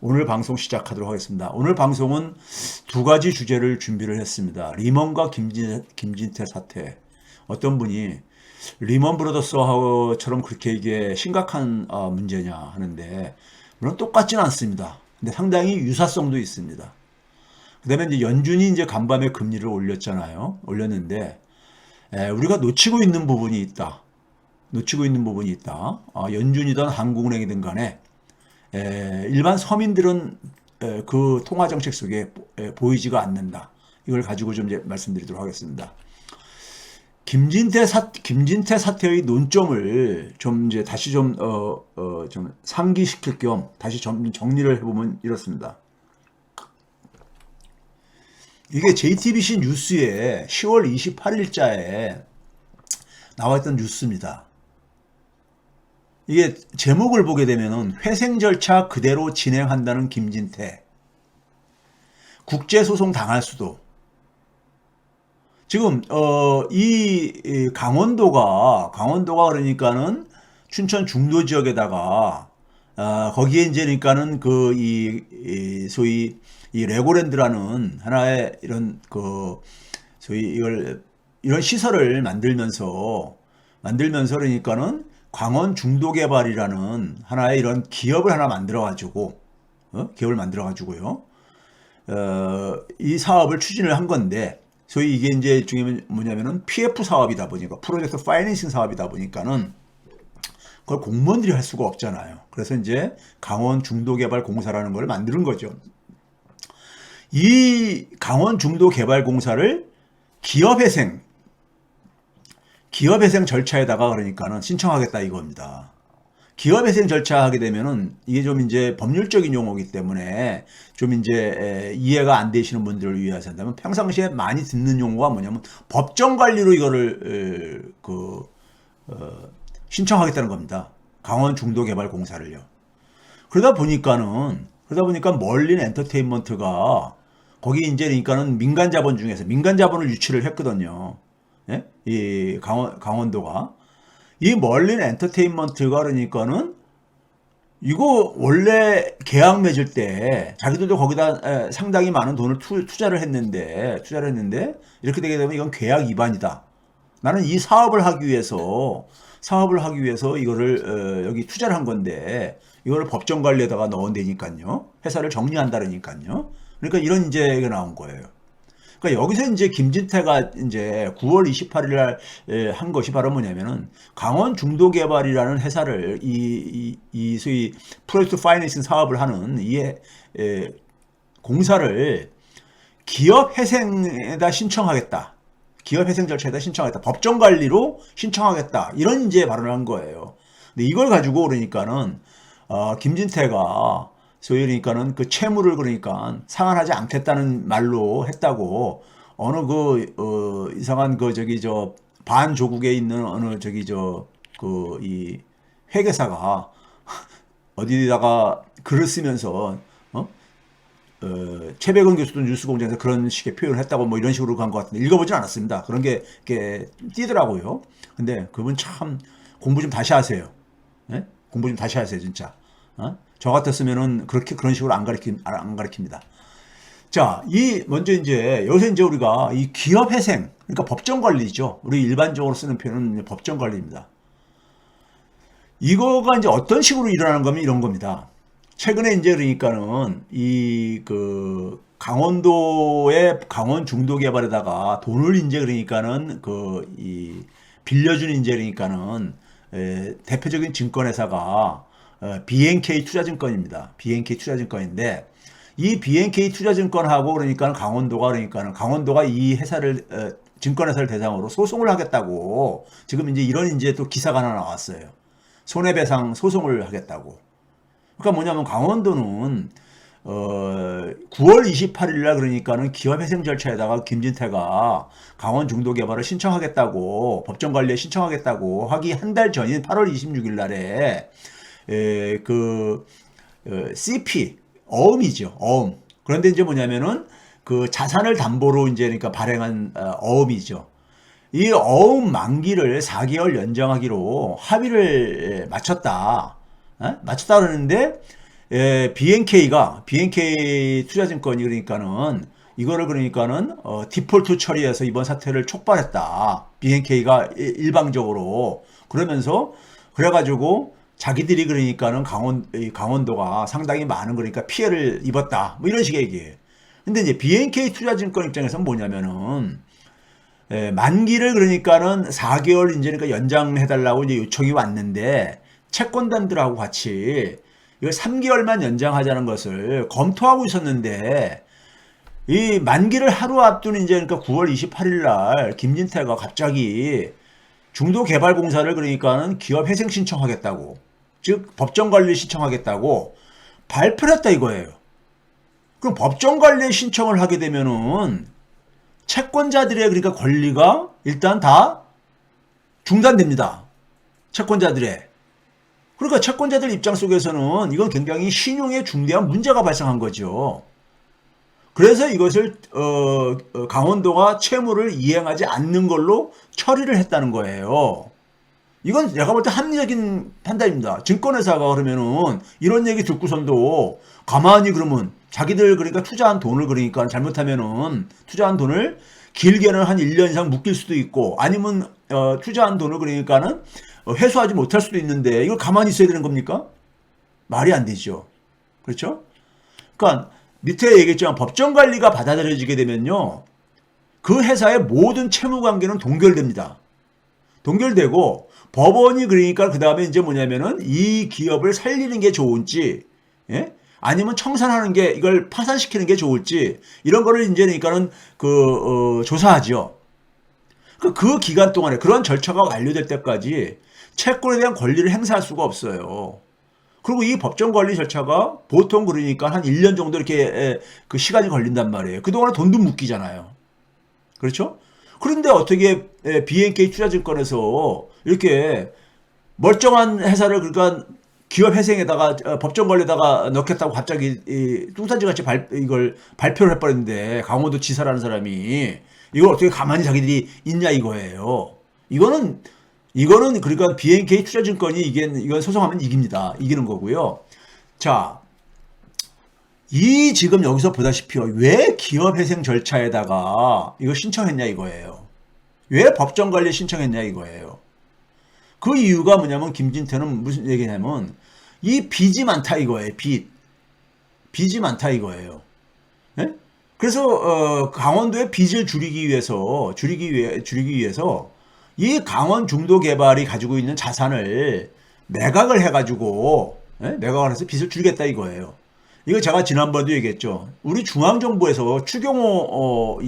오늘 방송 시작하도록 하겠습니다. 오늘 방송은 두 가지 주제를 준비를 했습니다. 리먼과 김진태 사태. 어떤 분이 리먼 브로더스처럼 그렇게 이게 심각한 문제냐 하는데, 물론 똑같지는 않습니다. 근데 상당히 유사성도 있습니다. 그 다음에 이제 연준이 이제 간밤에 금리를 올렸잖아요. 올렸는데, 우리가 놓치고 있는 부분이 있다. 놓치고 있는 부분이 있다. 연준이든 한국은행이든 간에 일반 서민들은 그 통화 정책 속에 보이지가 않는다. 이걸 가지고 좀 이제 말씀드리도록 하겠습니다. 김진태 사태의 논점을 좀 이제 다시 좀 상기시킬 겸 다시 좀 정리를 해보면 이렇습니다. 이게 JTBC 뉴스에 10월 28일자에 나왔던 뉴스입니다. 이게 제목을 보게 되면은 회생 절차 그대로 진행한다는 김진태. 국제소송 당할 수도. 지금 이 강원도가 그러니까는 춘천 중도 지역에다가 거기에 이제 그러니까는 그 소위 이 레고랜드라는 하나의 이런 그 소위 이런 시설을 만들면서 그러니까는 광원 중도개발이라는 하나의 이런 기업을 하나 만들어가지고 기업을 만들어가지고요. 이 사업을 추진을 한 건데, 소위 이게 이제 중에 뭐냐면은 PF 사업이다 보니까 프로젝트 파이낸싱 사업이다 보니까는 그걸 공무원들이 할 수가 없잖아요. 그래서 이제 강원 중도개발공사라는 걸 만드는 거죠. 이 강원 중도개발공사를 기업회생 절차에다가 그러니까는 신청하겠다 이겁니다. 기업회생 절차 하게 되면은 이게 좀 이제 법률적인 용어이기 때문에 좀 이제 이해가 안 되시는 분들을 위해서 한다면, 평상시에 많이 듣는 용어가 뭐냐면 법정 관리로 이거를 신청하겠다는 겁니다. 강원 중도개발공사를요. 그러다 보니까 멀린 엔터테인먼트가 거기 이제 그러니까는 민간 자본 중에서 민간 자본을 유치를 했거든요. 예? 이 강원도가 이 멀린 엔터테인먼트가 그러니까는 이거 원래 계약 맺을 때 자기들도 거기다 상당히 많은 돈을 투자를 했는데 이렇게 되게 되면 이건 계약 위반이다. 나는 이 사업을 하기 위해서 이거를 여기 투자를 한 건데 이거를 법정 관리에다가 넣은다니까요. 회사를 정리한다니까요. 그러니까 이런 이제 가 나온 거예요. 그러니까 여기서 이제 김진태가 이제 9월 28일 날 한 것이 바로 뭐냐면은 강원 중도개발이라는 회사를 이 소위 프로젝트 파이낸싱 사업을 하는 공사를 기업 회생에다 신청하겠다. 기업 회생 절차에다 신청하겠다. 법정 관리로 신청하겠다. 이런 이제 발언을 한 거예요. 근데 이걸 가지고 그러니까는 김진태가 소위 그러니까는 그 채무를 그러니까 상환하지 않겠다는 말로 했다고, 어느 이상한 반조국에 있는 어느 이 회계사가 어디다가 글을 쓰면서 최백은 교수도 뉴스공장에서 그런 식의 표현을 했다고 뭐 이런 식으로 간 것 같은데, 읽어보진 않았습니다. 그런 게 이렇게 띄더라고요. 근데 그분 참 공부 좀 다시 하세요. 네? 공부 좀 다시 하세요, 진짜. 저 같았으면은 그런 식으로 안 가르칩니다. 자, 먼저 이제, 여기서 이제 우리가 이 기업 회생, 그러니까 법정 관리죠. 우리 일반적으로 쓰는 표현은 법정 관리입니다. 이거가 이제 어떤 식으로 일어나는 거면 이런 겁니다. 최근에 이제 그러니까는 강원도의 강원 중도 개발에다가 돈을 이제 그러니까는 빌려준 이제 그러니까는 대표적인 증권회사가 BNK 투자증권입니다. BNK 투자증권인데, 이 BNK 투자증권하고 그러니까 강원도가 이 회사를 증권회사를 대상으로 소송을 하겠다고, 지금 이제 이런 이제 또 기사가 하나 나왔어요. 손해배상 소송을 하겠다고. 그러니까 뭐냐면 강원도는 9월 28일 날 그러니까는 기업회생 절차에다가 김진태가 강원 중도 개발을 신청하겠다고, 법정 관리에 신청하겠다고 하기 한 달 전인 8월 26일 날에 CP 어음이죠. 어음. 그런데 이제 뭐냐면은 그 자산을 담보로 이제 그러니까 발행한 어음이죠. 이 어음 만기를 4개월 연장하기로 합의를 마쳤다. 그러는데 BNK 투자증권이 그러니까는 이거를 그러니까는 디폴트 처리해서 이번 사태를 촉발했다. BNK가 일방적으로 그러면서 그래가지고 자기들이 그러니까는 강원도가 상당히 많은 그러니까 피해를 입었다. 뭐 이런 식의 얘기예요. 근데 이제 BNK 투자증권 입장에서는 뭐냐면은 만기를 그러니까는 4개월 이제 그러니까 연장해달라고 이제 요청이 왔는데 채권단들하고 같이 이걸 3개월만 연장하자는 것을 검토하고 있었는데 이 만기를 하루 앞둔 이제 그러니까 9월 28일 날 김진태가 갑자기 중도개발공사를 그러니까는 기업회생 신청하겠다고 즉 법정관리 신청하겠다고 발표를 했다 이거예요. 그럼 법정관리 신청을 하게 되면은 채권자들의 그러니까 권리가 일단 다 중단됩니다. 채권자들의. 그러니까 채권자들 입장 속에서는 이건 굉장히 신용에 중대한 문제가 발생한 거죠. 그래서 이것을 강원도가 채무를 이행하지 않는 걸로 처리를 했다는 거예요. 이건 내가 볼 때 합리적인 판단입니다. 증권회사가 그러면은 이런 얘기 듣고선도 가만히 그러면 자기들 그러니까 투자한 돈을 그러니까 잘못하면은 투자한 돈을 길게는 한 1년 이상 묶일 수도 있고 아니면 투자한 돈을 그러니까는 회수하지 못할 수도 있는데 이걸 가만히 있어야 되는 겁니까? 말이 안 되죠. 그렇죠? 그러니까 밑에 얘기했지만 법정관리가 받아들여지게 되면요. 그 회사의 모든 채무관계는 동결됩니다. 동결되고 법원이 그러니까 그 다음에 이제 뭐냐면은 이 기업을 살리는 게 좋은지, 예? 아니면 청산하는 게 이걸 파산시키는 게 좋을지 이런 거를 이제 그러니까는 조사하죠. 그 기간 동안에 그런 절차가 완료될 때까지 채권에 대한 권리를 행사할 수가 없어요. 그리고 이 법정 관리 절차가 보통 그러니까 한 1년 정도 이렇게 그 시간이 걸린단 말이에요. 그동안에 돈도 묶이잖아요. 그렇죠? 그런데 어떻게 BNK 투자증권에서 이렇게 멀쩡한 회사를 그러니까 기업 회생에다가 법정 관리에다가 넣겠다고 갑자기 뚱딴지 같이 이걸 발표를 해버렸는데 강원도 지사라는 사람이 이걸 어떻게 가만히 자기들이 있냐 이거예요. 이거는 그러니까 BNK 투자증권이 이건 소송하면 이깁니다. 이기는 거고요. 자, 지금 여기서 보다시피 왜 기업회생 절차에다가 이거 신청했냐 이거예요. 왜 법정관리 신청했냐 이거예요. 그 이유가 뭐냐면 김진태는 무슨 얘기냐면 이 빚이 많다 이거예요. 빚이 많다 이거예요. 네? 그래서 강원도의 빚을 줄이기 위해서 이 강원 중도개발이 가지고 있는 자산을 매각을 해가지고 매각을 해서 빚을 줄이겠다 이거예요. 이거 제가 지난번에도 얘기했죠. 우리 중앙정부에서 추경호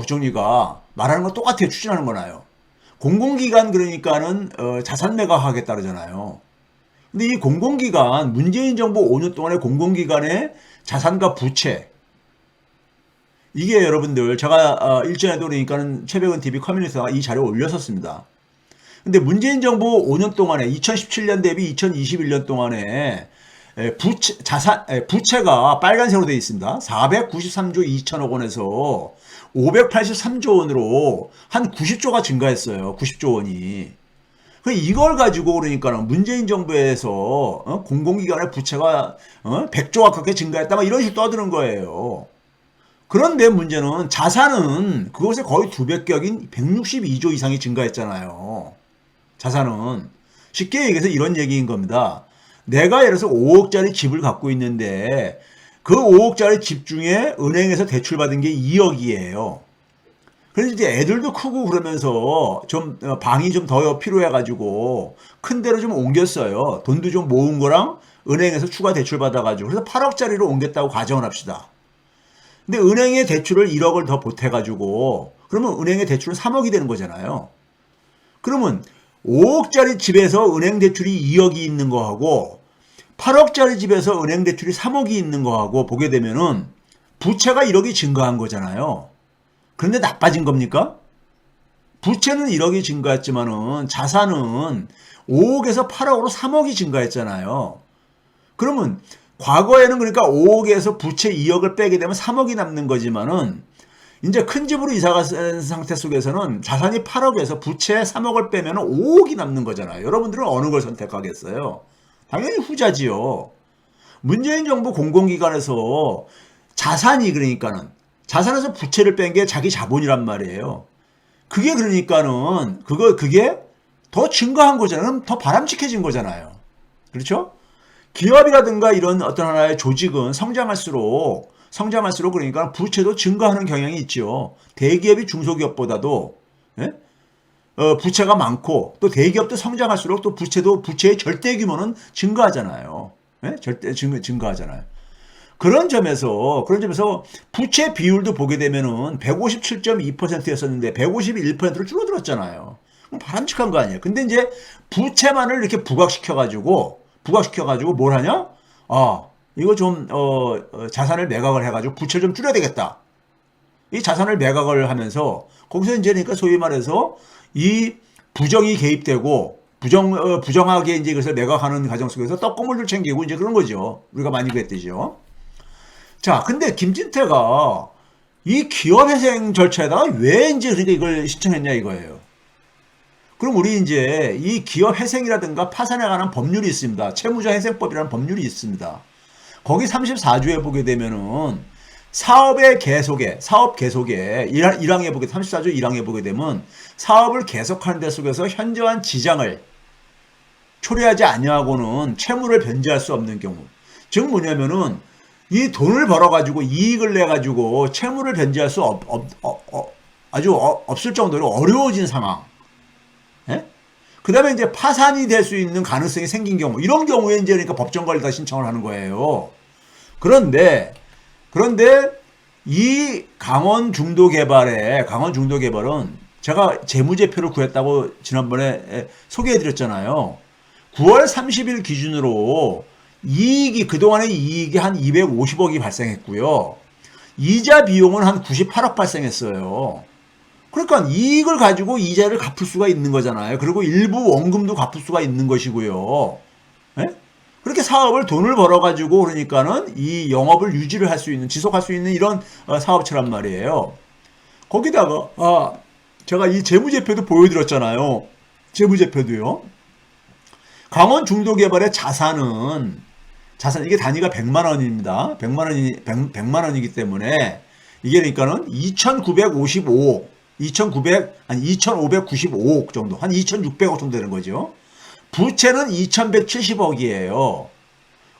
부총리가 말하는 건 똑같아요. 추진하는 거나요. 공공기관 그러니까는 자산 매각하겠다 그러잖아요. 근데 이 공공기관 문재인 정부 5년 동안의 공공기관의 자산과 부채 이게 여러분들 제가 일전에도 그러니까는 최백은 TV 커뮤니티가 이 자료 올렸었습니다. 근데 문재인 정부 5년 동안에 2017년 대비 2021년 동안에 부채가 빨간색으로 되어 있습니다. 493조 2천억 원에서 583조 원으로 한 90조가 증가했어요. 90조 원이. 이걸 가지고 그러니까는 문재인 정부에서 공공기관의 부채가 100조 가깝게 증가했다 막 이런 식으로 떠드는 거예요. 그런데 문제는 자산은 그것의 거의 2배격인 162조 이상이 증가했잖아요. 자산은. 쉽게 얘기해서 이런 얘기인 겁니다. 내가 예를 들어서 5억짜리 집을 갖고 있는데 그 5억짜리 집 중에 은행에서 대출받은 게 2억이에요. 그래서 이제 애들도 크고 그러면서 좀 방이 좀 더 필요해가지고 큰 데로 좀 옮겼어요. 돈도 좀 모은 거랑 은행에서 추가 대출 받아가지고 그래서 8억짜리로 옮겼다고 가정을 합시다. 근데 은행의 대출을 1억을 더 보태가지고 그러면 은행의 대출은 3억이 되는 거잖아요. 그러면 5억짜리 집에서 은행 대출이 2억이 있는 거하고 8억짜리 집에서 은행 대출이 3억이 있는 거하고 보게 되면은 부채가 1억이 증가한 거잖아요. 그런데 나빠진 겁니까? 부채는 1억이 증가했지만은 자산은 5억에서 8억으로 3억이 증가했잖아요. 그러면 과거에는 그러니까 5억에서 부채 2억을 빼게 되면 3억이 남는 거지만은 이제 큰 집으로 이사 간 상태 속에서는 자산이 8억에서 부채 3억을 빼면 5억이 남는 거잖아요. 여러분들은 어느 걸 선택하겠어요? 당연히 후자지요. 문재인 정부 공공기관에서 자산이 그러니까는 자산에서 부채를 뺀 게 자기 자본이란 말이에요. 그게 그러니까는 그게 더 증가한 거잖아요. 그럼 더 바람직해진 거잖아요. 그렇죠? 기업이라든가 이런 어떤 하나의 조직은 성장할수록 그러니까 부채도 증가하는 경향이 있죠. 대기업이 중소기업보다도 예? 부채가 많고 또 대기업도 성장할수록 또 부채의 절대 규모는 증가하잖아요. 예? 증가하잖아요. 그런 점에서 부채 비율도 보게 되면은 157.2%였었는데 151%로 줄어들었잖아요. 그럼 바람직한 거 아니에요. 근데 이제 부채만을 이렇게 부각시켜가지고 뭘 하냐? 이거 좀 자산을 매각을 해가지고 부채를 좀 줄여야 되겠다. 이 자산을 매각을 하면서 거기서 이제 그러니까 소위 말해서 이 부정이 개입되고 부정하게 이제 그래서 매각하는 과정 속에서 떡고물을 챙기고 이제 그런 거죠. 우리가 많이 그랬듯이요. 자, 근데 김진태가 이 기업회생 절차에다가 왜 이제 그러니까 이걸 신청했냐 이거예요. 그럼 우리 이제 이 기업회생이라든가 파산에 관한 법률이 있습니다. 채무자회생법이라는 법률이 있습니다. 거기 34조에 보게 되면은 사업 계속에 1항에 보게 34조 1항에 보게 되면 사업을 계속하는 데 속에서 현저한 지장을 초래하지 아니하고는 채무를 변제할 수 없는 경우. 즉 뭐냐면은 이 돈을 벌어가지고 이익을 내가지고 채무를 변제할 수 없을 정도로 어려워진 상황. 예? 그 다음에 이제 파산이 될 수 있는 가능성이 생긴 경우. 이런 경우에 이제 그러니까 법정관리다 신청을 하는 거예요. 그런데 이 강원 중도 개발은 제가 재무제표를 구했다고 지난번에 소개해 드렸잖아요. 9월 30일 기준으로 그동안의 이익이 한 250억이 발생했고요. 이자 비용은 한 98억 발생했어요. 그러니까 이익을 가지고 이자를 갚을 수가 있는 거잖아요. 그리고 일부 원금도 갚을 수가 있는 것이고요. 예? 그렇게 사업을 돈을 벌어가지고 그러니까는 이 영업을 유지를 할 수 있는, 지속할 수 있는 이런 사업체란 말이에요. 거기다가, 제가 이 재무제표도 보여드렸잖아요. 재무제표도요. 강원 중도개발의 이게 단위가 100만 원입니다. 100만 원이기 때문에 이게 그러니까는 2,595억 정도, 한 2,600억 정도 되는 거죠. 부채는 2,170억이에요.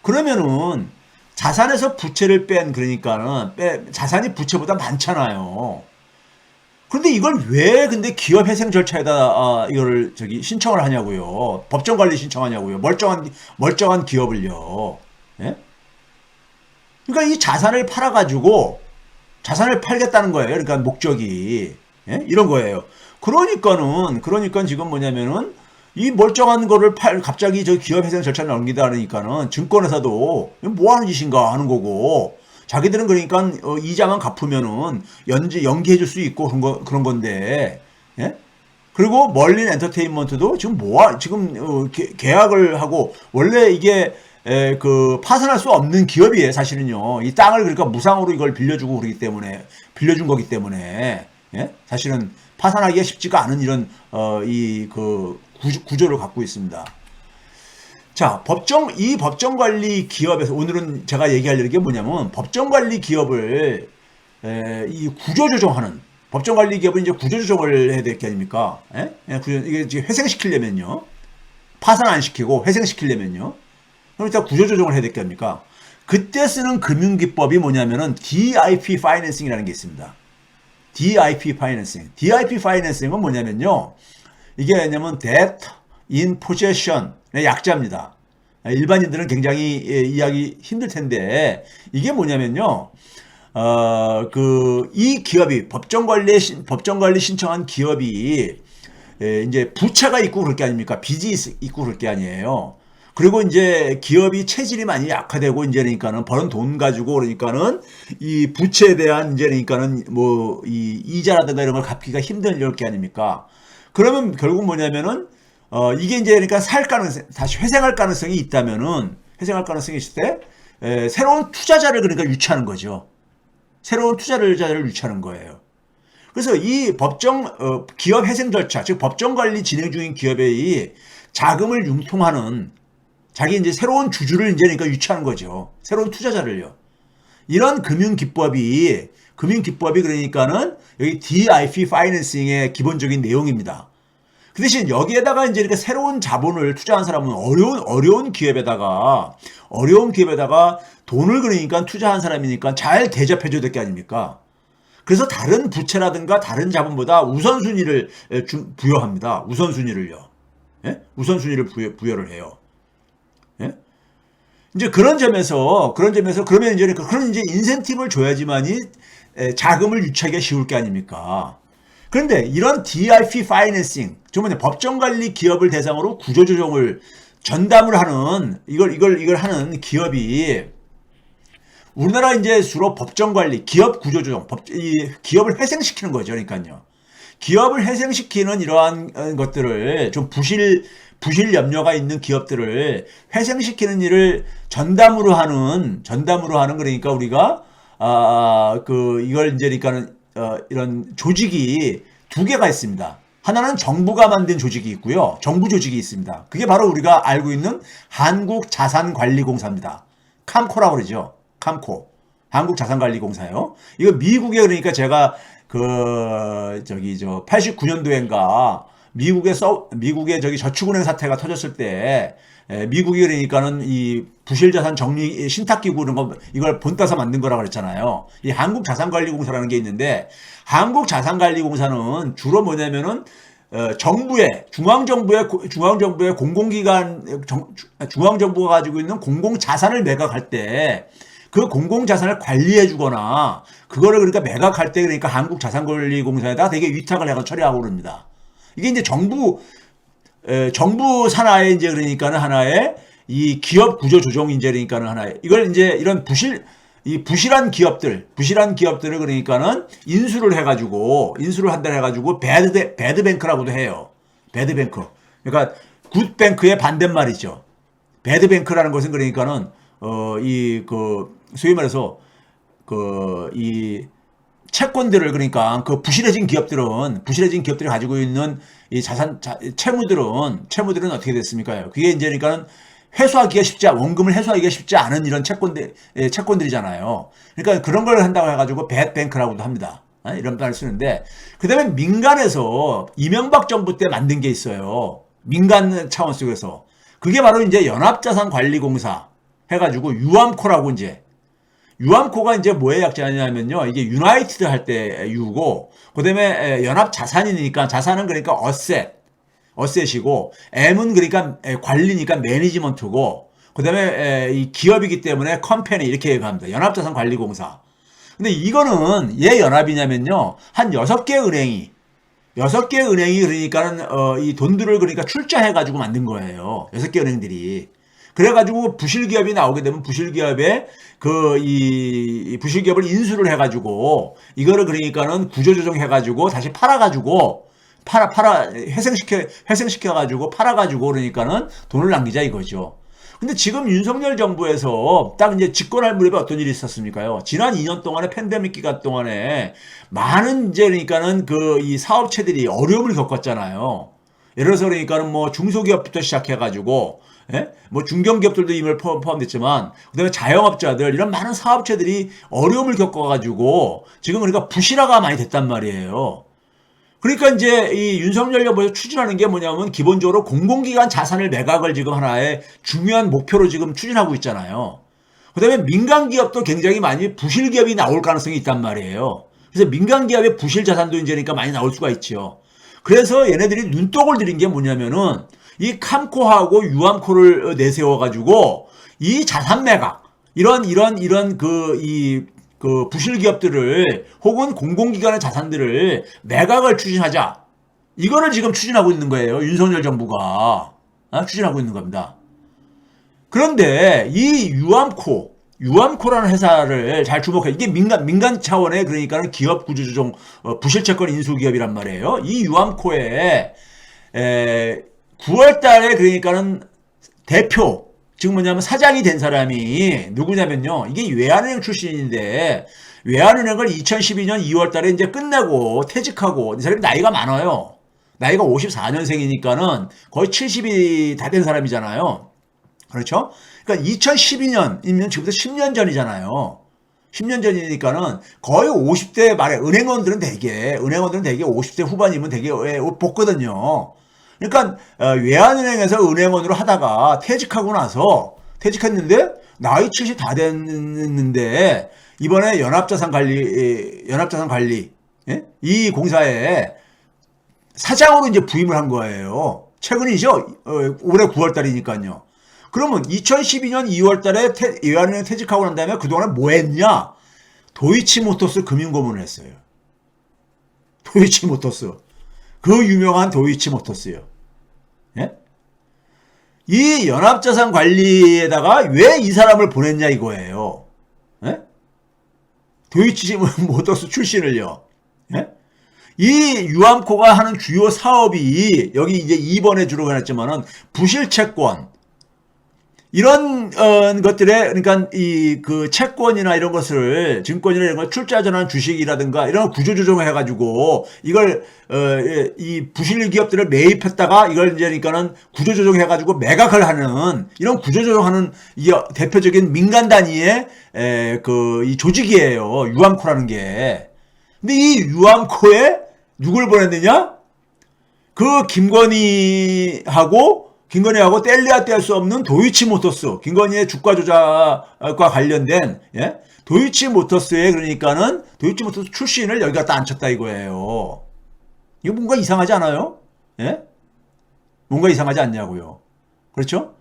그러면은 자산에서 부채를 그러니까는 자산이 부채보다 많잖아요. 그런데 이걸 왜 근데 기업회생 절차에다 이거를 신청을 하냐고요. 법정관리 신청하냐고요. 멀쩡한 기업을요. 예? 그러니까 이 자산을 팔겠다는 거예요. 그러니까 목적이 이런 거예요. 그러니까 지금 뭐냐면은 이 멀쩡한 거를 갑자기 기업회생 절차를 넘기다 그러니까는 증권회사도 뭐 하는 짓인가 하는 거고. 자기들은 그러니까 이자만 갚으면은 연기해 줄 수 있고 그런 건데. 예? 그리고 멀린 엔터테인먼트도 지금 계약을 하고 원래 이게 파산할 수 없는 기업이에요, 사실은요. 이 땅을 그러니까 무상으로 이걸 빌려준 거기 때문에 예? 사실은 파산하기가 쉽지가 않은 이런 구조를 갖고 있습니다. 자, 이 법정관리 기업에서 오늘은 제가 얘기할 게 뭐냐면 법정관리 기업을 이 구조조정하는 법정관리 기업은 이제 구조조정을 해야 될 게 아닙니까? 이게 이제 회생시키려면요. 파산 안 시키고 회생시키려면요. 그럼 일단 구조조정을 해야 될 게 아닙니까? 그때 쓰는 금융기법이 뭐냐면은 DIP 파이낸싱이라는 게 있습니다. DIP 파이낸싱은 뭐냐면요. 이게 뭐냐면 Debt in Possession의 약자입니다. 일반인들은 굉장히 이해하기 힘들 텐데 이게 뭐냐면요. 이 기업이 법정관리 신청한 기업이 이제 부채가 있고 그럴 게 아닙니까? 빚이 있고 그럴 게 아니에요. 그리고 이제 기업이 체질이 많이 약화되고 이제 그러니까는 버는 돈 가지고 그러니까는 이 부채에 대한 이제 그러니까는 뭐 이 이자라든가 이런 걸 갚기가 힘든 이럴 게 아닙니까? 그러면 결국 뭐냐면은 이게 이제 그러니까 다시 회생할 가능성이 있을 때 새로운 투자자를 그러니까 유치하는 거죠. 새로운 투자자를 유치하는 거예요. 그래서 이 기업 회생 절차, 즉 법정 관리 진행 중인 기업의 자금을 융통하는 자기 이제 새로운 주주를 이제 그러니까 유치하는 거죠. 새로운 투자자를요. 이런 금융기법이 그러니까는 여기 DIP 파이낸싱의 기본적인 내용입니다. 그 대신 여기에다가 이제 이렇게 새로운 자본을 투자한 사람은 어려운 기업에다가 돈을 그러니까 투자한 사람이니까 잘 대접해줘야 될 게 아닙니까? 그래서 다른 부채라든가 다른 자본보다 우선순위를 부여합니다. 우선순위를요. 예? 우선순위를 부여를 해요. 예? 이제 그런 점에서 그러면 이제 그런 이제 인센티브를 줘야지만이 자금을 유치하기가 쉬울 게 아닙니까? 그런데 이런 DIP 파이낸싱, 정말 법정관리 기업을 대상으로 구조조정을 전담을 하는 이걸 하는 기업이 우리나라 이제 주로 법정관리, 기업 구조조정, 이 기업을 회생시키는 거죠. 그러니까요. 기업을 회생시키는 이러한 것들을 좀 부실 염려가 있는 기업들을 회생시키는 일을 전담으로 하는 그러니까 우리가 이걸 이제 그러니까는 이런 조직이 두 개가 있습니다. 하나는 정부가 만든 조직이 있고요. 정부 조직이 있습니다. 그게 바로 우리가 알고 있는 한국자산관리공사입니다. 캄코라고 그러죠. 캄코. 한국자산관리공사요. 이거 미국에 그러니까 제가 89년도인가 미국의 저축은행 사태가 터졌을 때 미국이 그러니까는 이 부실자산 정리 신탁기구 이걸 본따서 만든 거라고 그랬잖아요. 이 한국자산관리공사라는 게 있는데 한국자산관리공사는 주로 뭐냐면은 중앙정부의 공공기관 중앙정부가 가지고 있는 공공자산을 매각할 때 그 공공자산을 관리해 주거나 그거를 그러니까 매각할 때 그러니까 한국자산관리공사에다 되게 위탁을 해서 처리하고 그럽니다. 이게 이제 정부 산하에 이제 그러니까는 하나의 이 기업 구조 조정 이제 그러니까는 하나의 이걸 이제 이런 부실한 기업들을 그러니까는 인수를 한다 해가지고 배드뱅크라고도 해요. 배드뱅크. 그러니까 굿뱅크의 반대말이죠. 배드뱅크라는 것은 그러니까는 소위 말해서 이 채권들을 그러니까 부실해진 기업들이 가지고 있는 이 채무들은 어떻게 됐습니까? 그게 이제 그러니까는 원금을 회수하기가 쉽지 않은 이런 채권들이잖아요. 그러니까 그런 걸 한다고 해가지고 배드뱅크라고도 합니다. 이런 말을 쓰는데, 그 다음에 민간에서 이명박 정부 때 만든 게 있어요. 민간 차원 속에서. 그게 바로 이제 연합자산관리공사 해가지고 유암코라고 유암코가 이제 뭐의 약자냐면요. 이게 유나이티드 할 때 유고, 그 다음에 연합자산이니까 자산은 그러니까 어셋이고, M은 그러니까 관리니까 매니지먼트고, 그 다음에 이 기업이기 때문에 컴퍼니 이렇게 얘기합니다. 연합자산관리공사. 근데 이거는 왜 연합이냐면요. 한 6개 은행이 그러니까는 이 돈들을 그러니까 출자해가지고 만든 거예요. 6개 은행들이. 그래가지고 부실기업이 나오게 되면 부실기업의 부실기업을 인수를 해가지고 이거를 그러니까는 구조조정해가지고 다시 회생시켜가지고 팔아가지고 그러니까는 돈을 남기자 이거죠. 근데 지금 윤석열 정부에서 딱 이제 집권할 무렵에 어떤 일이 있었습니까요? 지난 2년 동안의 팬데믹 기간 동안에 많은 이제 그러니까는 이 사업체들이 어려움을 겪었잖아요. 예를 들어서 그러니까는 뭐 중소기업부터 시작해가지고 뭐 중견기업들도 이미 포함됐지만 그다음에 자영업자들 이런 많은 사업체들이 어려움을 겪어가지고 지금 그러니까 부실화가 많이 됐단 말이에요. 그러니까 이제 이 윤석열 정부에서 추진하는 게 뭐냐면 기본적으로 공공기관 자산을 매각을 지금 하나의 중요한 목표로 지금 추진하고 있잖아요. 그다음에 민간기업도 굉장히 많이 부실기업이 나올 가능성이 있단 말이에요. 그래서 민간기업의 부실 자산도 이제 그러니까 많이 나올 수가 있죠. 그래서 얘네들이 눈독을 들인 게 뭐냐면은 이 캄코하고 유암코를 내세워가지고 이 자산 매각 이런 부실 기업들을 혹은 공공기관의 자산들을 매각을 추진하자. 이거를 지금 추진하고 있는 거예요. 윤석열 정부가 추진하고 있는 겁니다. 그런데 이 유암코라는 회사를 잘 주목해. 이게 민간 차원의 그러니까는 기업 구조조정 부실채권 인수기업이란 말이에요. 이 유암코에 9월 달에 그러니까는 대표, 지금 뭐냐면 사장이 된 사람이 누구냐면요. 이게 외환은행 출신인데, 외환은행을 2012년 2월 달에 이제 끝내고 퇴직하고, 이 사람이 나이가 많아요. 나이가 54년생이니까는 거의 70이 다 된 사람이잖아요. 그렇죠? 그러니까 2012년이면 지금부터 10년 전이잖아요. 10년 전이니까는 거의 50대 말에 은행원들은 대개 50대 후반이면 되게 뽑거든요. 그러니까 외환은행에서 은행원으로 하다가 퇴직했는데 나이 70 다 됐는데 이번에 연합자산관리 예? 이 공사에 사장으로 이제 부임을 한 거예요. 최근이죠. 올해 9월 달이니까요. 그러면 2012년 2월 달에 외환은행 퇴직하고 난 다음에 그동안 뭐 했냐? 도이치모터스 금융고문을 했어요. 도이치모터스. 그 유명한 도이치모터스요. 예? 이 연합자산 관리에다가 왜 이 사람을 보냈냐 이거예요. 예? 도이치모터스 출신을요. 예? 이 유암코가 하는 주요 사업이 여기 이제 2번에 주로 해놨지만은 부실채권 이런 것들에 그러니까 이 그 채권이나 이런 것을 증권이나 이런 걸 출자전환 주식이라든가 이런 걸 구조조정을 해가지고 이걸 이 부실 기업들을 매입했다가 이걸 이제 그러니까는 구조조정해가지고 매각을 하는 이런 구조조정하는 이 대표적인 민간 단위의 그 이 조직이에요. 유암코라는 게. 근데 이 유암코에 누굴 보냈느냐? 그 김건희하고 뗄래야 뗄 수 없는 도이치모터스, 김건희의 주가 조작과 관련된 도이치모터스에 그러니까는 도이치모터스 출신을 여기 갖다 앉혔다 이거예요. 이거 뭔가 이상하지 않아요? 예? 뭔가 이상하지 않냐고요. 그렇죠?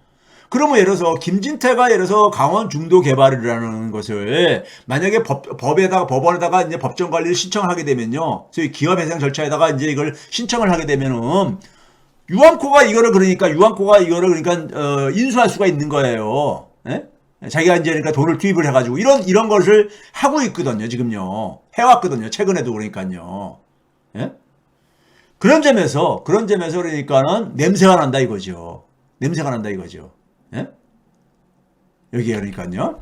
그러면 예를 들어서 김진태가 예를 들어서 강원 중도 개발이라는 것을 만약에 법원에다가 이제 법정 관리를 신청을 하게 되면요. 소위 기업 해상 절차에다가 이제 이걸 신청을 하게 되면은 유암코가 이거를 그러니까 인수할 수가 있는 거예요. 예? 자기가 이제 그러니까 돈을 투입을 해가지고 이런 것을 하고 있거든요. 지금요. 해왔거든요. 최근에도 그러니까요. 예? 그런 점에서 그러니까는 냄새가 난다 이거죠. 예? 여기 그러니까요.